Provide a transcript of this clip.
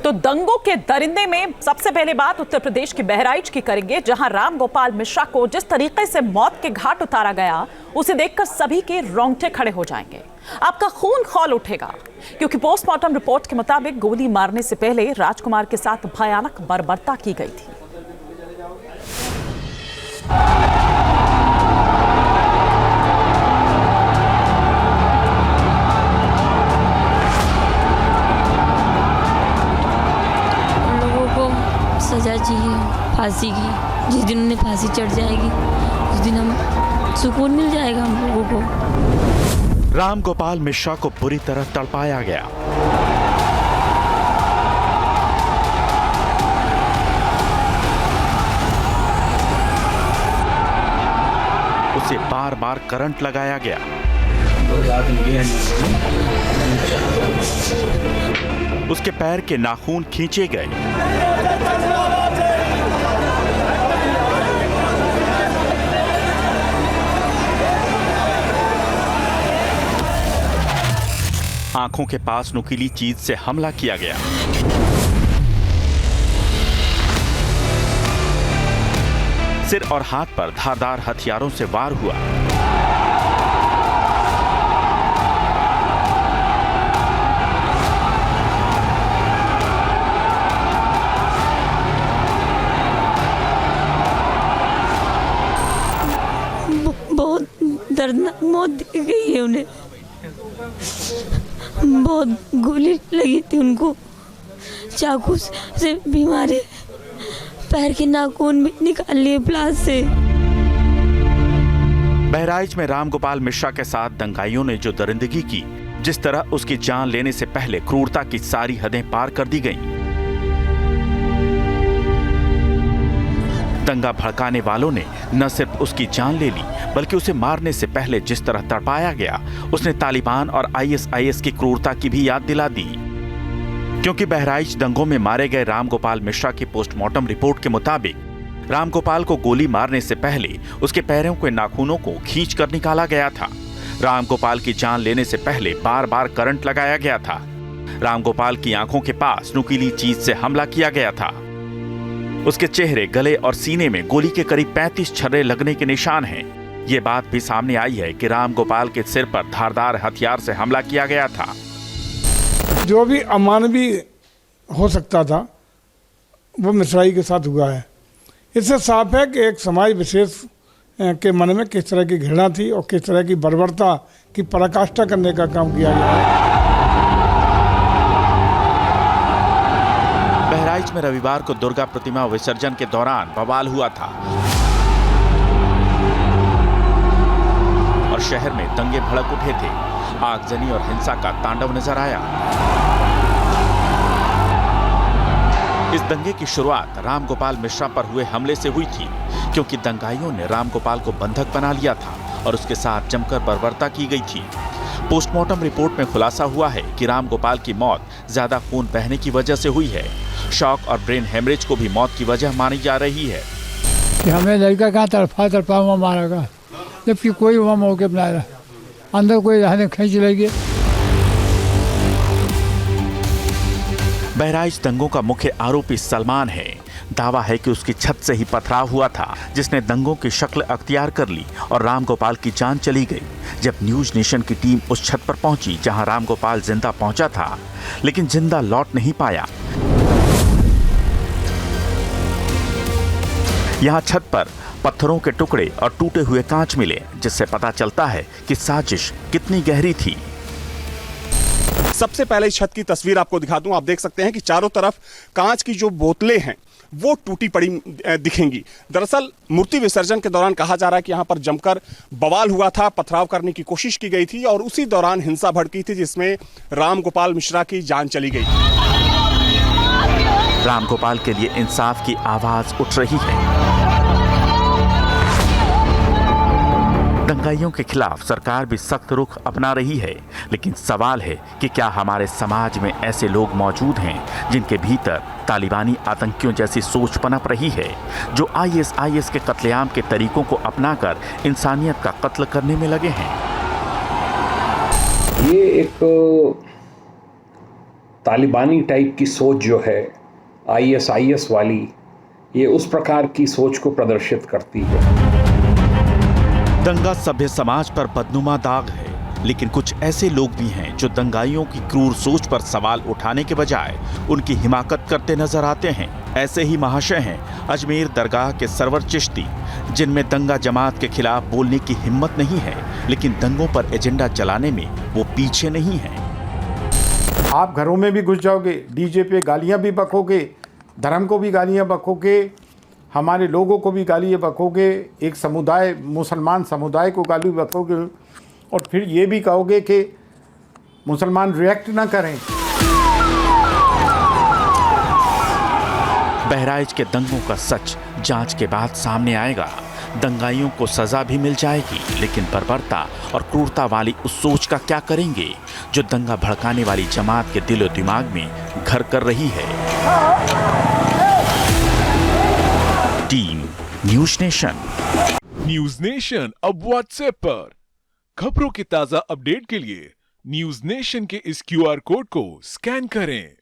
तो दंगों के दरिंदे में सबसे पहले बात उत्तर प्रदेश के बहराइच की करेंगे, जहां राम गोपाल मिश्रा को जिस तरीके से मौत के घाट उतारा गया, उसे देखकर सभी के रोंगटे खड़े हो जाएंगे। आपका खून खौल उठेगा, क्योंकि पोस्टमार्टम रिपोर्ट के मुताबिक गोली मारने से पहले राजकुमार के साथ भयानक बर्बरता की गई थी। सजा चाहिए फांसी की। जिस दिन उन्हें फांसी चढ़ जाएगी उस दिन हम सुकून मिल जाएगा हम लोगों को। राम गोपाल मिश्रा को बुरी तरह तड़पाया गया। उसे बार बार करंट लगाया गया। उसके पैर के नाखून खींचे गए। आंखों के पास नुकीली चीज से हमला किया गया। सिर और हाथ पर धारदार हथियारों से वार हुआ। बहुत दर्दनाक मौत दी गई है उन्हें। बहुत गोली लगी थी उनको, चाकू से भी मारे, पैर के नाखून भी निकाल लिए प्लास से। बहराइच में राम गोपाल मिश्रा के साथ दंगाइयों ने जो दरिंदगी की, जिस तरह उसकी जान लेने से पहले क्रूरता की सारी हदें पार कर दी गईं। दंगा भड़काने वालों ने न सिर्फ उसकी जान ले ली, बल्कि उसे मारने से पहले जिस तरह तड़पाया गया, उसने तालिबान और आईएसआईएस की क्रूरता की भी याद दिला दी। क्योंकि बहराइच दंगों में मारे गए राम गोपाल मिश्रा की पोस्टमार्टम रिपोर्ट के मुताबिक राम गोपाल को गोली मारने से पहले उसके पैरों के नाखूनों को खींच कर निकाला गया था। राम गोपाल की जान लेने से पहले बार बार करंट लगाया गया था। राम गोपाल की आंखों के पास नुकीली चीज से हमला किया गया था। उसके चेहरे, गले और सीने में गोली के करीब 35 छर्रे लगने के निशान हैं। ये बात भी सामने आई है कि राम गोपाल के सिर पर धारदार हथियार से हमला किया गया था। जो भी अमानवीय हो सकता था वो मिश्राई के साथ हुआ है। इससे साफ है कि एक समाज विशेष के मन में किस तरह की घृणा थी और किस तरह की बर्बरता की पराकाष्ठा करने का काम किया गया है। बहराइच में रविवार को दुर्गा प्रतिमा विसर्जन के दौरान बवाल हुआ था और शहर में दंगे भड़क उठे थे। आगजनी और हिंसा का तांडव नजर आया। इस दंगे की शुरुआत राम गोपाल मिश्रा पर हुए हमले से हुई थी, क्योंकि दंगाइयों ने राम गोपाल को बंधक बना लिया था और उसके साथ जमकर बर्बरता की गई थी। पोस्टमार्टम रिपोर्ट में खुलासा हुआ है कि राम गोपाल की मौत ज्यादा खून बहने की वजह से हुई है। शॉक और ब्रेन हेमरेज को भी मौत की वजह मानी जा रही है। कि हमें लड़का कहाँ तड़पा हुआ मारेगा, जबकि कोई वहाँ मौके पर नहीं रहा, अंदर कोई रहने खींच लेंगे। बहराइच दंगों का मुख्य आरोपी सलमान है। दावा है कि उसकी छत से ही पथराव हुआ था, जिसने दंगों की शक्ल अख्तियार कर ली और राम गोपाल की जान चली गई। जब न्यूज नेशन की टीम उस छत पर पहुंची जहां राम गोपाल जिंदा पहुंचा था, लेकिन जिंदा लौट नहीं पाया। यहां छत पर पत्थरों के टुकड़े और टूटे हुए कांच मिले, जिससे पता चलता है कि साजिश कितनी गहरी थी। सबसे पहले इस छत की तस्वीर आपको दिखा दूं। आप देख सकते हैं कि चारों तरफ कांच की जो बोतलें हैं वो टूटी पड़ी दिखेंगी। दरअसल मूर्ति विसर्जन के दौरान कहा जा रहा है कि यहाँ पर जमकर बवाल हुआ था, पथराव करने की कोशिश की गई थी और उसी दौरान हिंसा भड़की थी, जिसमें राम गोपाल मिश्रा की जान चली गई। राम गोपाल के लिए इंसाफ की आवाज उठ रही है। दंगाइयों के खिलाफ सरकार भी सख्त रुख अपना रही है, लेकिन सवाल है कि क्या हमारे समाज में ऐसे लोग मौजूद हैं जिनके भीतर तालिबानी आतंकियों जैसी सोच पनप रही है, जो आईएसआईएस के कत्लेआम के तरीकों को अपनाकर इंसानियत का कत्ल करने में लगे हैं। ये एक तालिबानी टाइप की सोच जो है ISIS वाली, ये उस प्रकार की सोच को प्रदर्शित करती है। दंगा सभ्य समाज पर बदनुमा दाग है, लेकिन कुछ ऐसे लोग भी हैं जो दंगाइयों की क्रूर सोच पर सवाल उठाने के बजाय उनकी हिमाकत करते नजर आते हैं। ऐसे ही महाशय हैं अजमेर दरगाह के सरवर चिश्ती, जिनमें दंगा जमात के खिलाफ बोलने की हिम्मत नहीं है, लेकिन दंगों पर एजेंडा चलाने में वो पीछे नहीं हैं। आप घरों में भी घुस जाओगे, डीजे पे गालियां भी बकोगे, धर्म को भी गालियां बकोगे, हमारे लोगों को भी गालियां बकोगे, एक समुदाय मुसलमान समुदाय को गाली बकोगे, और फिर ये भी कहोगे कि मुसलमान रिएक्ट ना करें। बहराइच के दंगों का सच जांच के बाद सामने आएगा। दंगाइयों को सजा भी मिल जाएगी, लेकिन बर्बरता और क्रूरता वाली उस सोच का क्या करेंगे जो दंगा भड़काने वाली जमात के दिलो दिमाग में घर कर रही है। Team news nation. News nation अब व्हाट्सएप पर खबरों के ताजा अपडेट के लिए न्यूज़ नेशन के इस QR कोड को स्कैन करें।